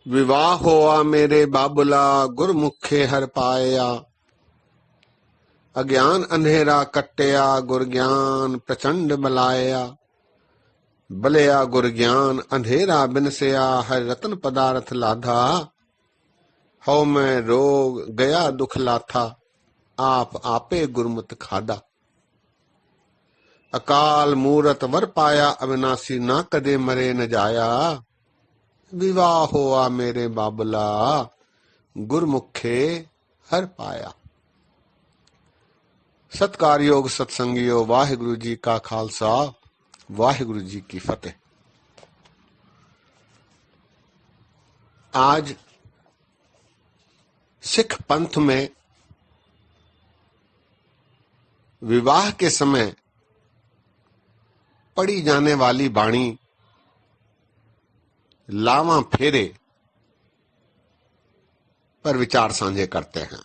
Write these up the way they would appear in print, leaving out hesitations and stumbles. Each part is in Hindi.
विवाह होआ मेरे बाबुला गुरमुखे हर पाया। अज्ञान अंधेरा कट्टया गुर ज्ञान प्रचंड बलाया। बलया गुर ज्ञान अंधेरा बिनसया हर रतन पदार्थ लाधा। हौ मैं रोग गया दुख लाथा आप आपे गुरमुत खादा। अकाल मूरत वर पाया अविनाशी ना कदे मरे न जाया। विवाह होआ मेरे बाबुला गुरमुखे हर पाया। सत्कार योग सत्संगियो वाहिगुरु जी का खालसा वाहिगुरु जी की फतेह। आज सिख पंथ में विवाह के समय पढ़ी जाने वाली बाणी लावा फेरे पर विचार साझे करते हैं।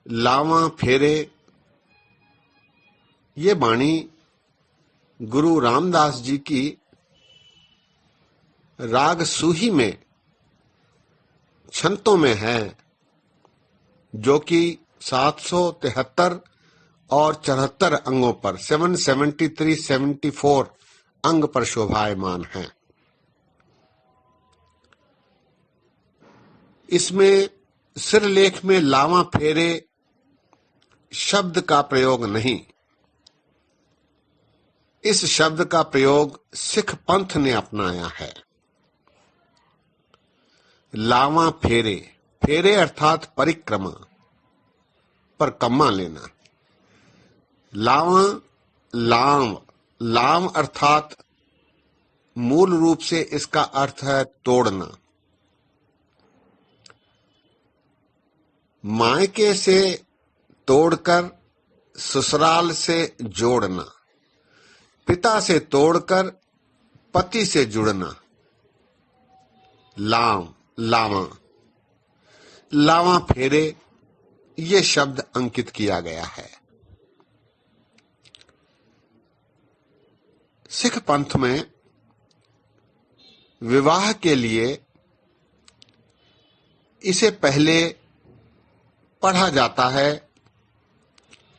लावा फेरे ये बाणी गुरु रामदास जी की राग सूही में छंतों में है, जो कि 773 और 74 अंगों पर 773-74 अंग पर शोभायमान है। इसमें सिरलेख में लावा फेरे शब्द का प्रयोग नहीं, इस शब्द का प्रयोग सिख पंथ ने अपनाया है। लावा फेरे, फेरे अर्थात परिक्रमा पर कम्मा लेना। लावा लाम, लाम अर्थात मूल रूप से इसका अर्थ है तोड़ना। मायके से तोड़कर ससुराल से जोड़ना, पिता से तोड़कर पति से जुड़ना। लाम, लावा, लावा फेरे ये शब्द अंकित किया गया है। सिख पंथ में विवाह के लिए इसे पहले पढ़ा जाता है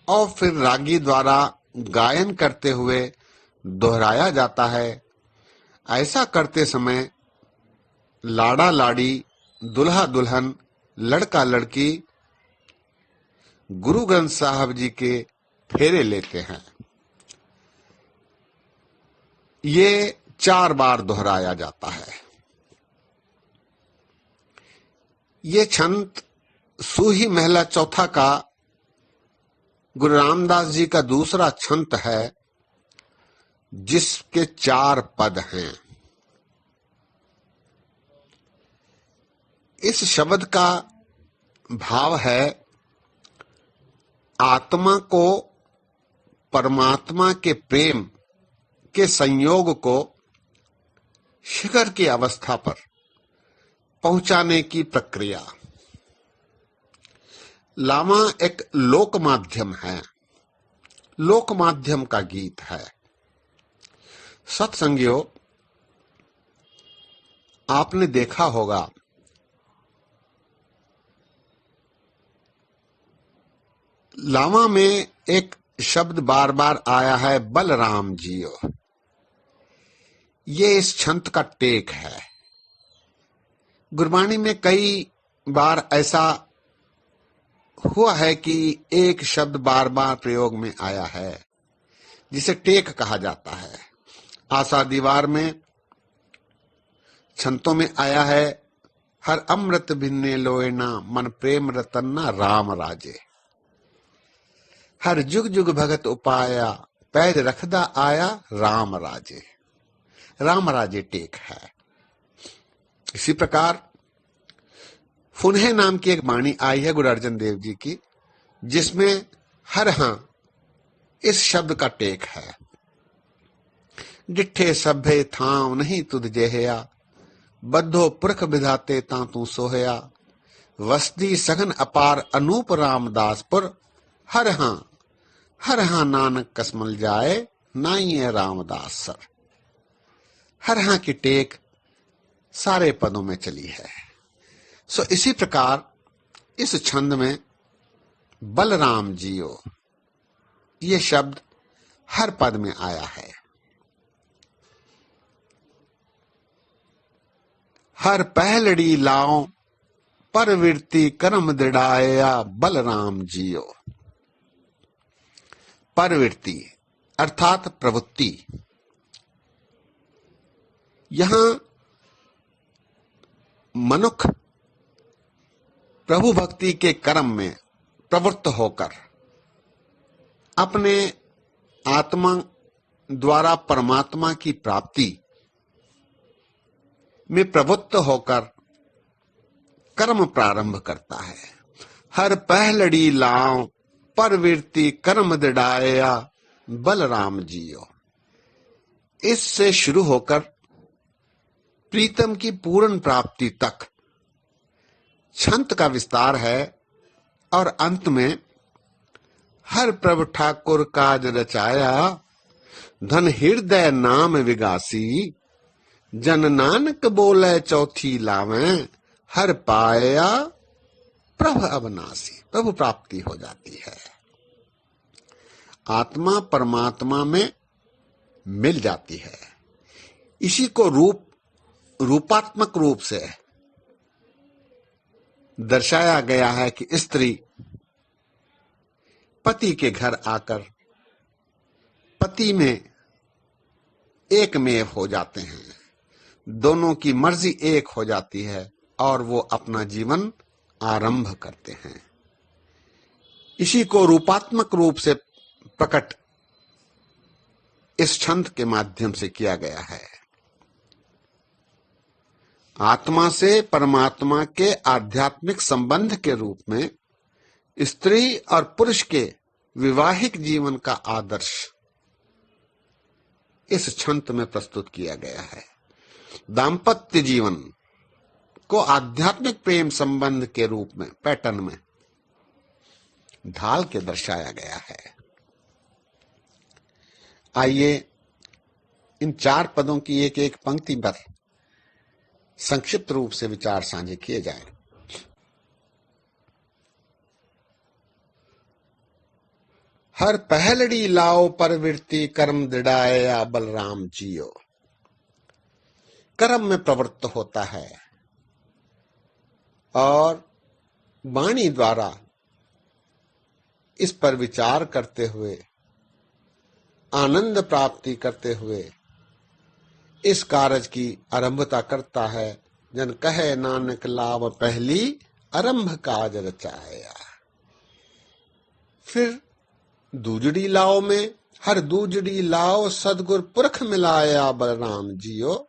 और फिर रागी द्वारा गायन करते हुए दोहराया जाता है। ऐसा करते समय लाड़ा लाड़ी, दुल्हा दुल्हन, लड़का लड़की गुरु ग्रंथ साहब जी के फेरे लेते हैं। ये 4 बार दोहराया जाता है। ये छंत सूही महला चौथा का गुरु रामदास जी का दूसरा छंत है, जिसके 4 पद हैं। इस शब्द का भाव है आत्मा को परमात्मा के प्रेम के संयोग को शिखर की अवस्था पर पहुंचाने की प्रक्रिया। लामा एक लोक माध्यम है, लोक माध्यम का गीत है। सत्संगियों, आपने देखा होगा लामा में एक शब्द बार बार आया है, बलराम जियो। ये इस छंत का टेक है। गुरबाणी में कई बार ऐसा हुआ है कि एक शब्द बार बार प्रयोग में आया है, जिसे टेक कहा जाता है। आशा दीवार में छंतों में आया है, हर अमृत भिन्ने लोएना मन प्रेम रतन्ना राम राजे। हर जुग जुग भगत उपाया पैर रखदा आया राम राजे। राम राजे टेक है। इसी प्रकार फुनहे नाम की एक बाणी आई है गुरु अर्जन देव जी की, जिसमें हर हां इस शब्द का टेक है। डिठे सभे थाव नहीं तुध जेहया बद्धो पुरख विधाते ता तू सोहया। वसदी सघन अपार अनूप रामदासपुर हर हां नानक कसमल जाए नाई रामदास सर। हर हाँ की टेक सारे पदों में चली है। सो इसी प्रकार इस छंद में बलराम जियो ये शब्द हर पद में आया है। हर पहलड़ी लाओ परवृत्ति कर्म दृढ़ाया बलराम जियो। परवृत्ति अर्थात प्रवृत्ति। यहां मनुष्य प्रभु भक्ति के कर्म में प्रवृत्त होकर अपने आत्मा द्वारा परमात्मा की प्राप्ति में प्रवृत्त होकर कर्म प्रारंभ करता है। हर पहलड़ी लाओ परवृत्ति कर्म दृढ़ाया बलराम जियो। इससे शुरू होकर प्रीतम की पूर्ण प्राप्ति तक छंत का विस्तार है और अंत में हर प्रभु ठाकुर काज रचाया धन हृदय नाम विगासी जन नानक बोले चौथी लावे हर पाया प्रभु अविनाशी। प्रभु प्राप्ति हो जाती है, आत्मा परमात्मा में मिल जाती है। इसी को रूपात्मक रूप से दर्शाया गया है कि स्त्री पति के घर आकर पति में एकमेव हो जाते हैं, दोनों की मर्जी एक हो जाती है और वो अपना जीवन आरंभ करते हैं। इसी को रूपात्मक रूप से प्रकट इस छंद के माध्यम से किया गया है। आत्मा से परमात्मा के आध्यात्मिक संबंध के रूप में स्त्री और पुरुष के वैवाहिक जीवन का आदर्श इस छंद में प्रस्तुत किया गया है। दाम्पत्य जीवन को आध्यात्मिक प्रेम संबंध के रूप में पैटर्न में ढाल के दर्शाया गया है। आइए इन 4 पदों की एक एक पंक्ति पर संक्षिप्त रूप से विचार साझे किए जाएं। हर पहलड़ी लाओ परवृत्ति कर्म दृढ़ाया बलराम जियो। कर्म में प्रवृत्त होता है और वाणी द्वारा इस पर विचार करते हुए आनंद प्राप्ति करते हुए इस कार्य की आरंभता करता है। जन कहे नानक लाभ पहली आरंभ काज रचाया। फिर दूजड़ी लाओ में हर दूजड़ी लाओ सदगुर पुरख मिलाया बलराम जियो,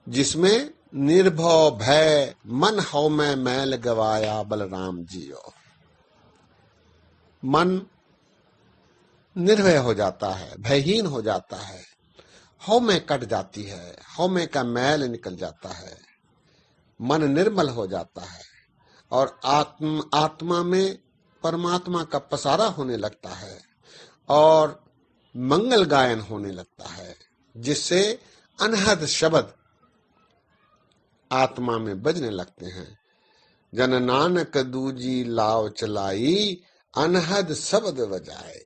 जिसमें निर्भव भय मन हौ में मैल गवाया बलराम जियो। मन निर्भय हो जाता है, भयहीन हो जाता है, हौ में कट जाती है, हौ में का मैल निकल जाता है, मन निर्मल हो जाता है और आत्मा में परमात्मा का पसारा होने लगता है और मंगल गायन होने लगता है, जिससे अनहद शब्द आत्मा में बजने लगते हैं। जन नानक दूजी लाव चलाई अनहद शब्द बजाए।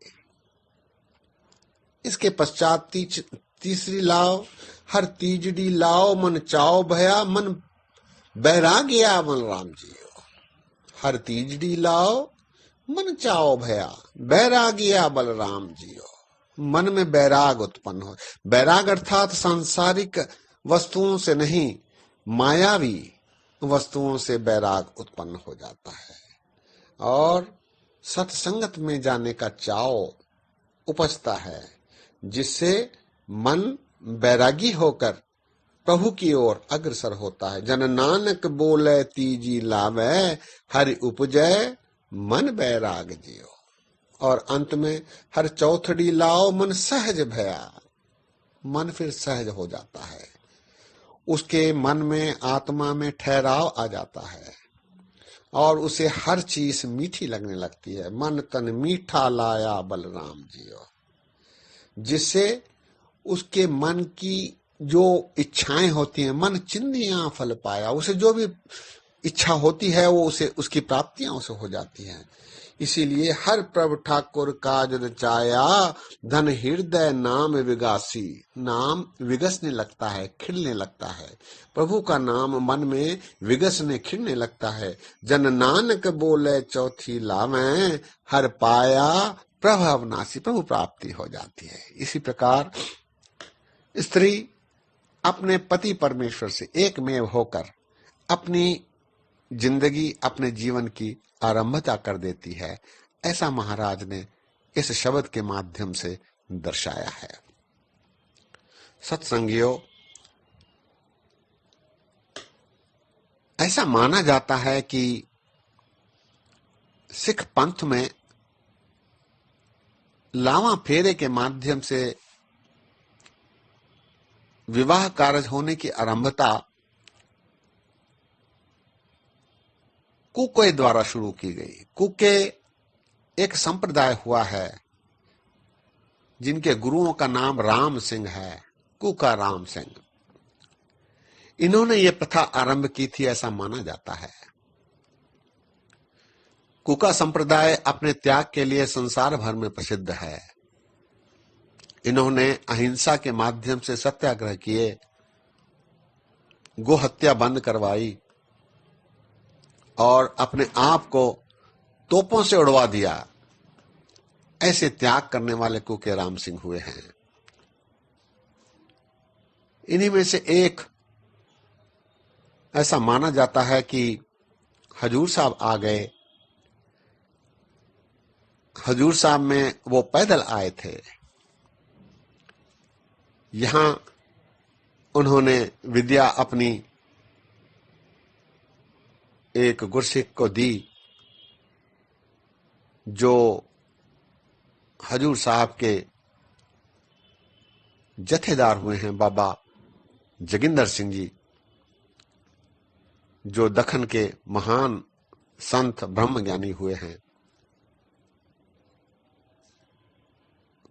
इसके पश्चात तीसरी लाव हर तीजड़ी लाओ मन चाओ भया मन बैरागिया बलराम जियो। हर तीजड़ी लाओ मन चाओ भया बैरागिया बलराम जियो। मन में बैराग उत्पन्न हो। बैराग अर्थात सांसारिक वस्तुओं से नहीं, मायावी वस्तुओं से बैराग उत्पन्न हो जाता है और सत्संगत में जाने का चाव उपजता है, जिससे मन बैरागी होकर प्रभु की ओर अग्रसर होता है। जन नानक बोले तीजी लावे हरि उपजय मन बैराग जियो। और अंत में हर चौथड़ी लाओ मन सहज भया। मन फिर सहज हो जाता है, उसके मन में आत्मा में ठहराव आ जाता है और उसे हर चीज मीठी लगने लगती है। मन तन मीठा लाया बलराम जियो, जिससे उसके मन की जो इच्छाएं होती हैं, मन चिंदियां फल पाया, उसे जो भी इच्छा होती है वो उसे उसकी प्राप्तियां उसे हो जाती हैं। इसीलिए हर प्रभु ठाकुर काज रचाया, धन हृदय नाम विगासी। नाम विगसने लगता है, खिलने लगता है। प्रभु का नाम मन में विगसने खिलने लगता है। जन नानक बोले चौथी लावें, हर पाया प्रभु अविनाशी, प्रभु प्राप्ति हो जाती है। इसी प्रकार स्त्री अपने पति परमेश्वर से एकमेव होकर अपनी जिंदगी, अपने जीवन की आरंभता कर देती है। ऐसा महाराज ने इस शब्द के माध्यम से दर्शाया है। सत्संगियों, ऐसा माना जाता है कि सिख पंथ में लावा फेरे के माध्यम से विवाह कार्य होने की आरंभता कुके द्वारा शुरू की गई। कुके एक संप्रदाय हुआ है जिनके गुरुओं का नाम राम सिंह है, कुका राम सिंह। इन्होंने ये प्रथा आरंभ की थी, ऐसा माना जाता है। कुका संप्रदाय अपने त्याग के लिए संसार भर में प्रसिद्ध है। इन्होंने अहिंसा के माध्यम से सत्याग्रह किए, गो हत्या बंद करवाई और अपने आप को तोपों से उड़वा दिया। ऐसे त्याग करने वाले कुके राम सिंह हुए हैं। इन्हीं में से एक ऐसा माना जाता है कि हजूर साहब आ गए। हजूर साहब में वो पैदल आए थे। यहां उन्होंने विद्या अपनी एक गुरसिख को दी, जो हजूर साहब के जथेदार हुए हैं, बाबा जोगिंदर सिंह जी, जो दखन के महान संत ब्रह्मज्ञानी हुए हैं।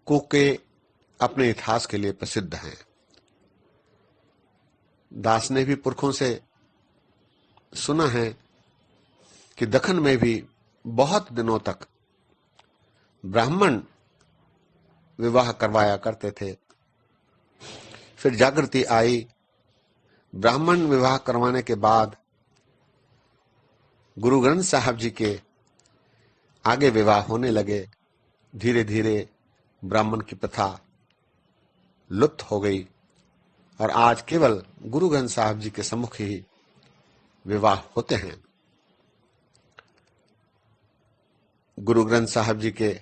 कुके अपने इतिहास के लिए प्रसिद्ध हैं। दास ने भी पुरखों से सुना है कि दखन में भी बहुत दिनों तक ब्राह्मण विवाह करवाया करते थे। फिर जागृति आई, ब्राह्मण विवाह करवाने के बाद गुरु ग्रंथ साहब जी के आगे विवाह होने लगे। धीरे धीरे ब्राह्मण की प्रथा लुप्त हो गई और आज केवल गुरु ग्रंथ साहब जी के सम्मुख ही विवाह होते हैं। गुरु ग्रंथ साहब जी के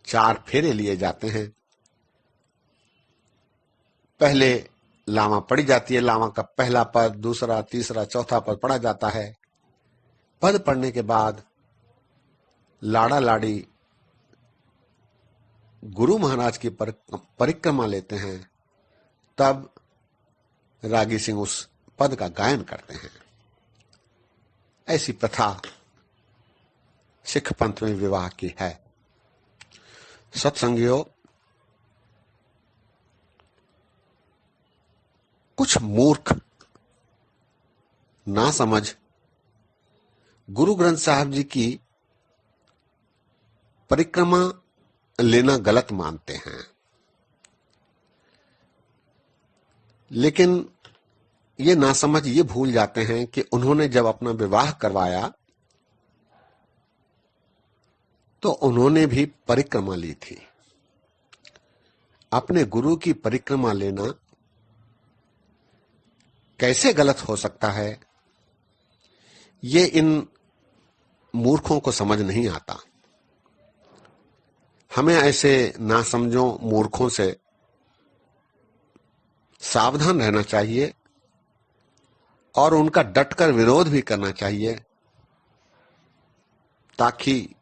4 फेरे लिए जाते हैं। पहले लावा पड़ी जाती है। लावा का पहला पद, दूसरा, तीसरा, चौथा पद पढ़ा जाता है। पद पढ़ने के बाद लाड़ा लाड़ी गुरु महाराज की परिक्रमा लेते हैं। तब रागी सिंह उस पद का गायन करते हैं। ऐसी प्रथा सिख पंथ में विवाह की है। सत्संगियों, कुछ मूर्ख ना समझ गुरु ग्रंथ साहब जी की परिक्रमा लेना गलत मानते हैं, लेकिन ये नासमझ ये भूल जाते हैं कि उन्होंने जब अपना विवाह करवाया तो उन्होंने भी परिक्रमा ली थी। अपने गुरु की परिक्रमा लेना कैसे गलत हो सकता है, ये इन मूर्खों को समझ नहीं आता। हमें ऐसे नासमझों मूर्खों से सावधान रहना चाहिए और उनका डटकर विरोध भी करना चाहिए, ताकि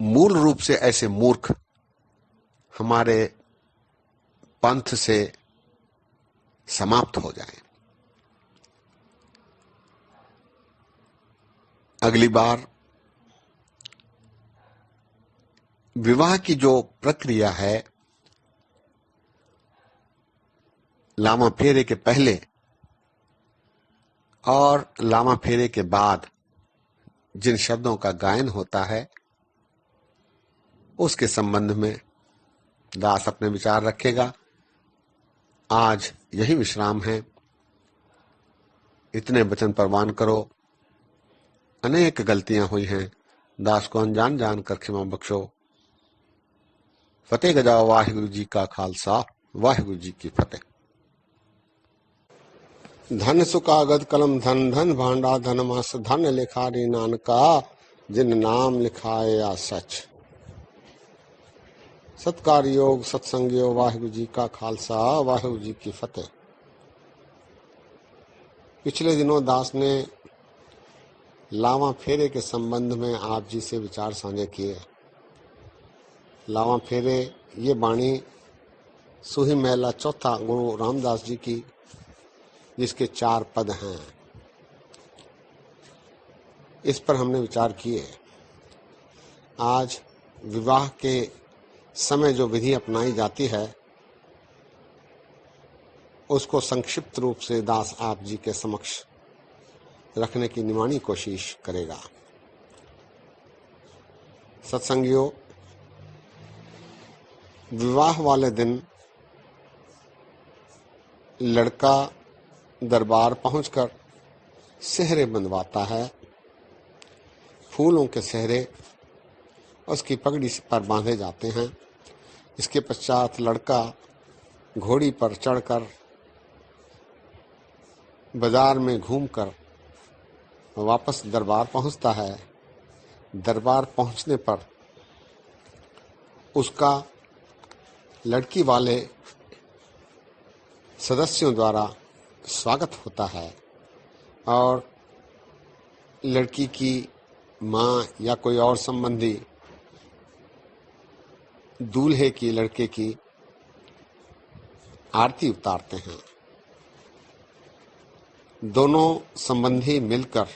मूल रूप से ऐसे मूर्ख हमारे पंथ से समाप्त हो जाएं। अगली बार विवाह की जो प्रक्रिया है लामा फेरे के पहले और लामा फेरे के बाद जिन शब्दों का गायन होता है उसके संबंध में दास अपने विचार रखेगा। आज यही विश्राम है। इतने वचन प्रवान करो। अनेक गलतियां हुई हैं, दास को अनजान जान कर क्षमा बख्शो। फतेह गजाओ। वाहिगुरु जी का खालसा, वाहिगुरु जी की फतेह। धन सुकागद कलम धन, धन भांडा धन मास, धन लिखारी नानका जिन नाम लिखाया सच। सत्कार योग सत्संग योग। वाहिगुरु जी का खालसा, वाहिगुरु जी की फतेह। पिछले दिनों दास ने लावा फेरे के संबंध में आप जी से विचार साझे किए। लावा फेरे ये वाणी सुही महला चौथा गुरु रामदास जी की, जिसके 4 पद हैं। इस पर हमने विचार किए। आज विवाह के समय जो विधि अपनाई जाती है उसको संक्षिप्त रूप से दास आप जी के समक्ष रखने की निमाणी कोशिश करेगा। सत्संगियों, विवाह वाले दिन लड़का दरबार पहुंचकर सेहरे बंधवाता है। फूलों के सेहरे उसकी पगड़ी पर बांधे जाते हैं। इसके पश्चात लड़का घोड़ी पर चढ़कर बाजार में घूमकर वापस दरबार पहुंचता है। दरबार पहुंचने पर उसका लड़की वाले सदस्यों द्वारा स्वागत होता है और लड़की की माँ या कोई और संबंधी दूल्हे की लड़के की आरती उतारते हैं। दोनों संबंधी मिलकर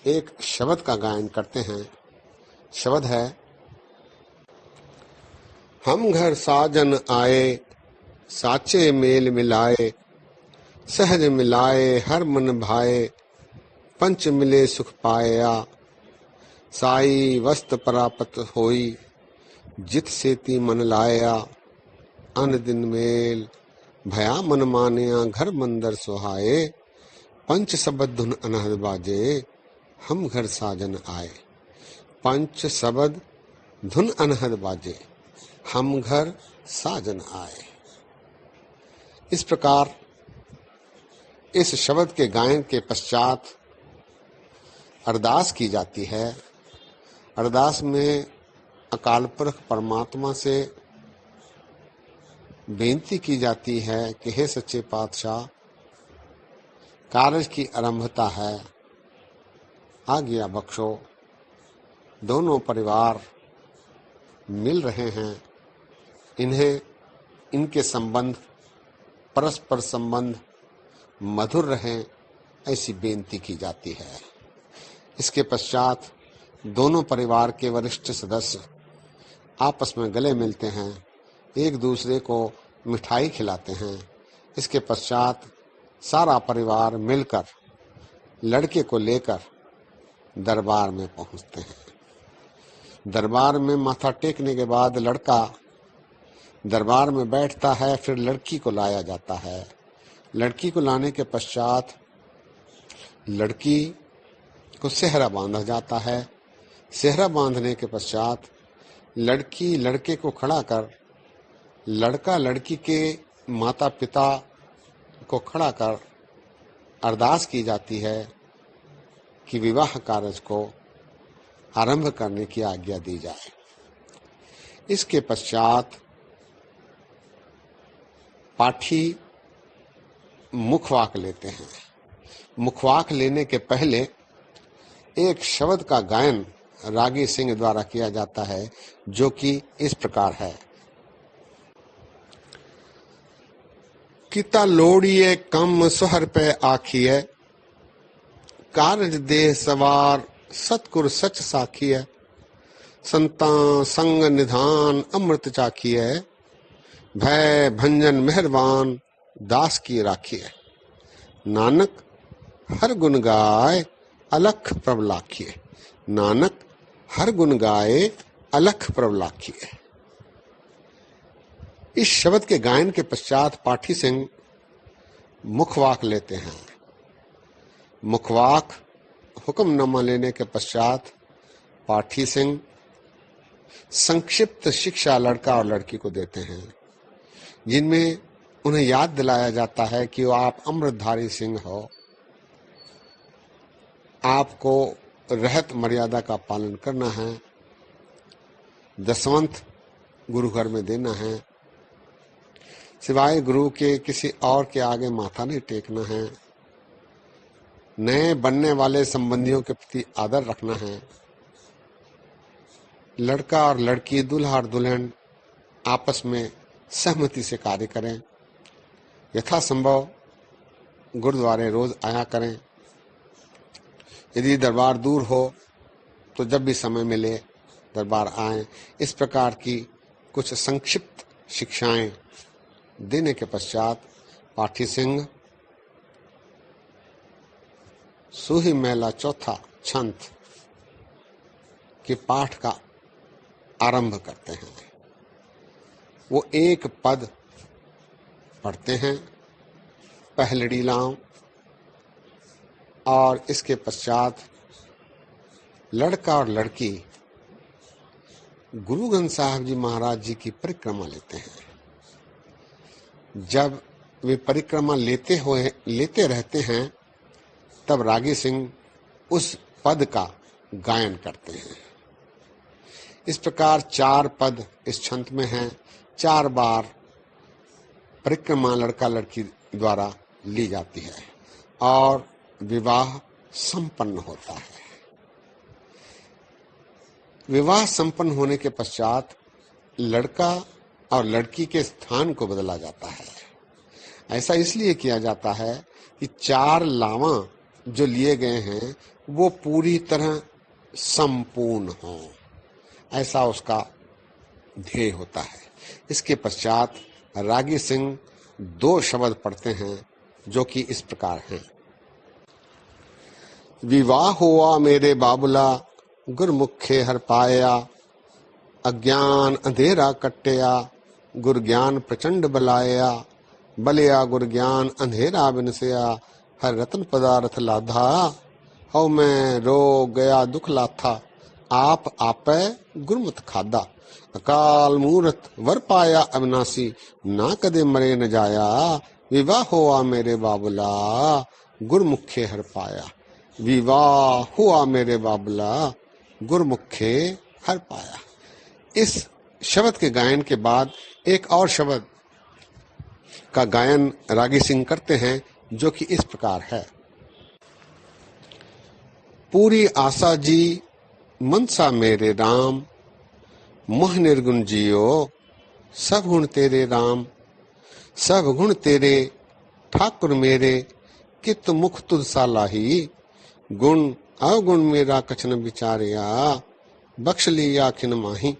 एक शब्द का गायन करते हैं। शब्द है, हम घर साजन आए, साचे मेल मिलाए, सहज मिलाए हर मन भाए, पंच मिले सुख पाया, साई वस्त प्राप्त होई, जित सेती मन लाया, अन दिन मेल भया मन मानिया, घर मंदिर सुहाए, पंच शब्द धुन अनहद बाजे, हम घर साजन आए। पंच शब्द धुन अनहद बाजे, हम घर साजन आए। इस प्रकार इस शब्द के गायन के पश्चात अरदास की जाती है। अरदास में अकाल पुरख परमात्मा से बेनती की जाती है कि हे सच्चे पातशाह, कार्य की आरंभता है, आज्ञा बख्शो। दोनों परिवार मिल रहे हैं, इन्हें इनके संबंध परस्पर संबंध मधुर रहें, ऐसी बेनती की जाती है। इसके पश्चात दोनों परिवार के वरिष्ठ सदस्य आपस में गले मिलते हैं, एक दूसरे को मिठाई खिलाते हैं। इसके पश्चात सारा परिवार मिलकर लड़के को लेकर दरबार में पहुंचते हैं। दरबार में माथा टेकने के बाद लड़का दरबार में बैठता है, फिर लड़की को लाया जाता है। लड़की को लाने के पश्चात लड़की को सेहरा बांधा जाता है। सेहरा बांधने के पश्चात लड़की लड़के को खड़ा कर, लड़का लड़की के माता पिता को खड़ा कर अरदास की जाती है कि विवाह कार्य को आरंभ करने की आज्ञा दी जाए। इसके पश्चात पाठी मुखवाक लेते हैं। मुखवाक लेने के पहले एक शब्द का गायन रागी सिंह द्वारा किया जाता है, जो कि इस प्रकार है। किता लोड़िए कम सुहर पे आखिए, कारज देह सवार सतकुर सच साखिए, संता संग निधान अमृत चाखिए, भय भंजन मेहरबान दास की राखिए। नानक हर गुण गाए अलख प्रभ लाखिए। नानक हर गुण गाए अलख प्रभ लाखिए। इस शब्द के गायन के पश्चात पाठी सिंह मुखवाक लेते हैं। मुखवाक हुक्मनामा लेने के पश्चात पाठी सिंह संक्षिप्त शिक्षा लड़का और लड़की को देते हैं, जिनमें उन्हें याद दिलाया जाता है कि आप अमृतधारी सिंह हो, आपको रहत मर्यादा का पालन करना है, दसवंत गुरु घर में देना है, सिवाय गुरु के किसी और के आगे माथा नहीं टेकना है, नए बनने वाले संबंधियों के प्रति आदर रखना है, लड़का और लड़की, दूल्हा और दुल्हन आपस में सहमति से कार्य करें, यथासंभव गुरुद्वारे रोज आया करें, यदि दरबार दूर हो तो जब भी समय मिले दरबार आएं। इस प्रकार की कुछ संक्षिप्त शिक्षाएं देने के पश्चात पाठी सिंह सूही मेला चौथा छंद के पाठ का आरंभ करते हैं। वो एक पद पढ़ते हैं, पहलड़ी लाऊं, और इसके पश्चात लड़का और लड़की गुरु ग्रंथ साहब जी महाराज जी की परिक्रमा लेते हैं। जब वे परिक्रमा लेते रहते हैं तब रागी सिंह उस पद का गायन करते हैं। इस प्रकार 4 पद इस छंद में हैं। 4 बार परिक्रमा लड़का लड़की द्वारा ली जाती है और विवाह संपन्न होता है। विवाह संपन्न होने के पश्चात लड़का और लड़की के स्थान को बदला जाता है। ऐसा इसलिए किया जाता है कि 4 लावा जो लिए गए हैं वो पूरी तरह संपूर्ण हो, ऐसा उसका ध्येय होता है। इसके पश्चात रागी सिंह 2 शब्द पढ़ते हैं जो कि इस प्रकार हैं। विवाह हुआ मेरे बाबुला गुरमुखे हर पाया, अज्ञान अंधेरा कट्टिया गुर ज्ञान प्रचंड बलाया, बलिया गुर ज्ञान अंधेरा बिनसया हर रतन पदार्थ लाधा, हौ मैं रोग गया दुख लाथा आप आपे गुरमत खादा, अकाल मूर्त वर पाया अविनाशी ना कदे मरे न जाया, विवाह हुआ मेरे बाबुला गुरमुखे हर पाया। विवाह हुआ मेरे बाबुला गुरमुखे हर पाया। इस शब्द के गायन के बाद एक और शब्द का गायन रागी सिंह करते हैं जो कि इस प्रकार है। पूरी आशा जी मनसा मेरे राम, मोह निर्गुण जियो सब गुण तेरे राम, सब गुण तेरे ठाकुर मेरे कित मुख तुझ सा लाही, गुण अवगुण मेरा कछन विचारिया बख्श लिया खिन माही,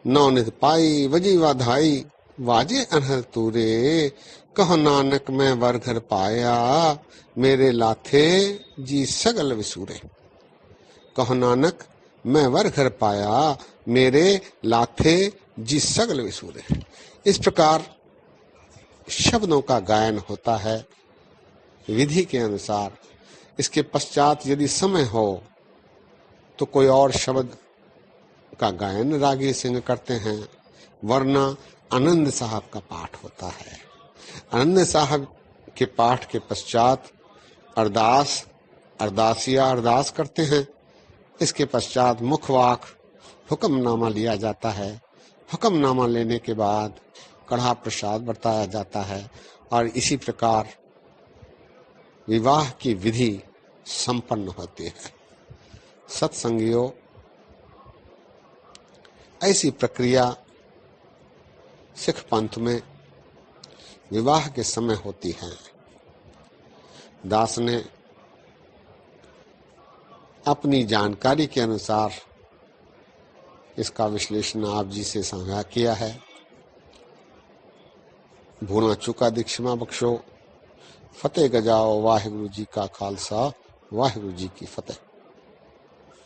नौ निध पाई वजी वाधाई वाजे अनहर तूरे, कहो नानक मैं वर घर पाया मेरे लाथे जी सगल विसूरे। कहो नानक मैं वर घर पाया मेरे लाथे जी सगल विसूरे। इस प्रकार शब्दों का गायन होता है विधि के अनुसार। इसके पश्चात यदि समय हो तो कोई और शब्द का गायन रागी सिंह करते हैं, वरना आनंद साहब का पाठ होता है। आनंद साहब के पाठ के पश्चात अरदासिया अरदास करते हैं। इसके पश्चात मुखवाक हुक्मनामा लिया जाता है। हुक्मनामा लेने के बाद कढ़ा प्रसाद बरताया जाता है और इसी प्रकार विवाह की विधि संपन्न होती है। सत्संगियों, ऐसी प्रक्रिया सिख पंथ में विवाह के समय होती है। दास ने अपनी जानकारी के अनुसार इसका विश्लेषण आप जी से साझा किया है। भूला चुका दी क्षमा बख्शो। फतेह गजाओ वाहिगुरु जी का खालसा वाहिगुरु जी की फतेह।